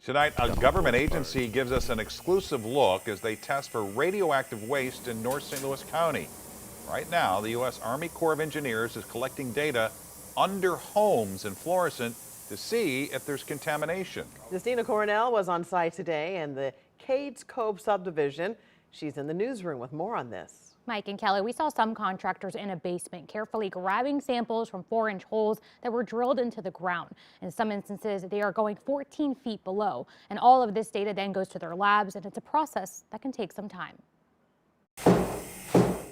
Tonight, a government agency gives us an exclusive look as they test for radioactive waste in North St. Louis County. Right now, the U.S. Army Corps of Engineers is collecting data under homes in Florissant to see if there's contamination. Christina Coronel was on site today in the Cades Cove subdivision. She's in the newsroom with more on this. Mike and Kelly, we saw some contractors in a basement carefully grabbing samples from 4-inch holes that were drilled into the ground. In some instances, they are going 14 feet below. And all of this data then goes to their labs, and it's a process that can take some time.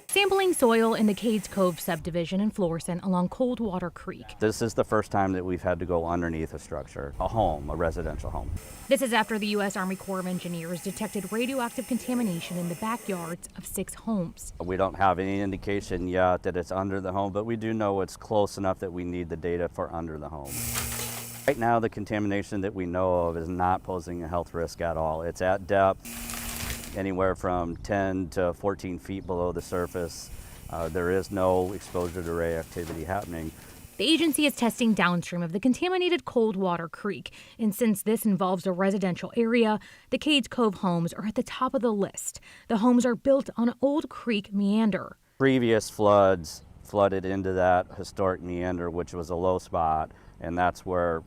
Sampling soil in the Cades Cove subdivision in Florissant along Coldwater Creek. This is the first time that we've had to go underneath a structure, a home, a residential home. This is after the U.S. Army Corps of Engineers detected radioactive contamination in the backyards of 6 homes. We don't have any indication yet that it's under the home, but we do know it's close enough that we need the data for under the home. Right now, the contamination that we know of is not posing a health risk at all. It's at depth, anywhere from 10 to 14 feet below the surface. There is no exposure to radioactivity happening. The agency is testing downstream of the contaminated Coldwater Creek, and since this involves a residential area, the Cades Cove homes are at the top of the list. The homes are built on an old creek meander. Previous floods flooded into that historic meander, which was a low spot, and that's where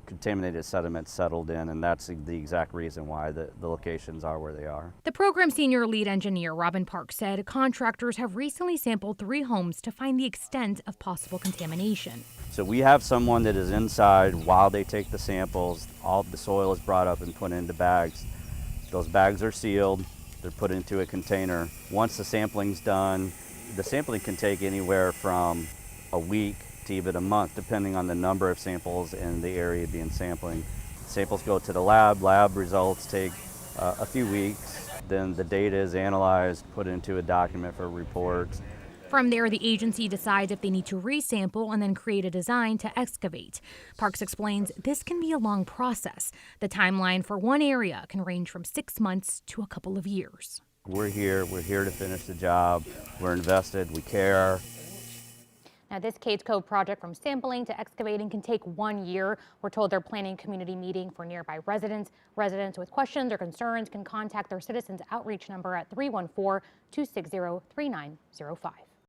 contaminated sediment settled in, and that's the exact reason why the locations are where they are. The program senior lead engineer, Robin Park, said contractors have recently sampled 3 homes to find the extent of possible contamination. So we have someone that is inside while they take the samples. All the soil is brought up and put into bags. Those bags are sealed. They're put into a container. Once the sampling's done, the sampling can take anywhere from a week to even a month, depending on the number of samples and the area being sampling. Samples go to the lab results take a few weeks. Then the data is analyzed, put into a document for reports. From there, the agency decides if they need to resample and then create a design to excavate. Parks explains this can be a long process. The timeline for one area can range from 6 months to a couple of years. We're here to finish the job. We're invested, we care. Now, this Cades Cove project from sampling to excavating can take 1 year. We're told they're planning a community meeting for nearby residents. Residents with questions or concerns can contact their Citizens Outreach number at 314-260-3905.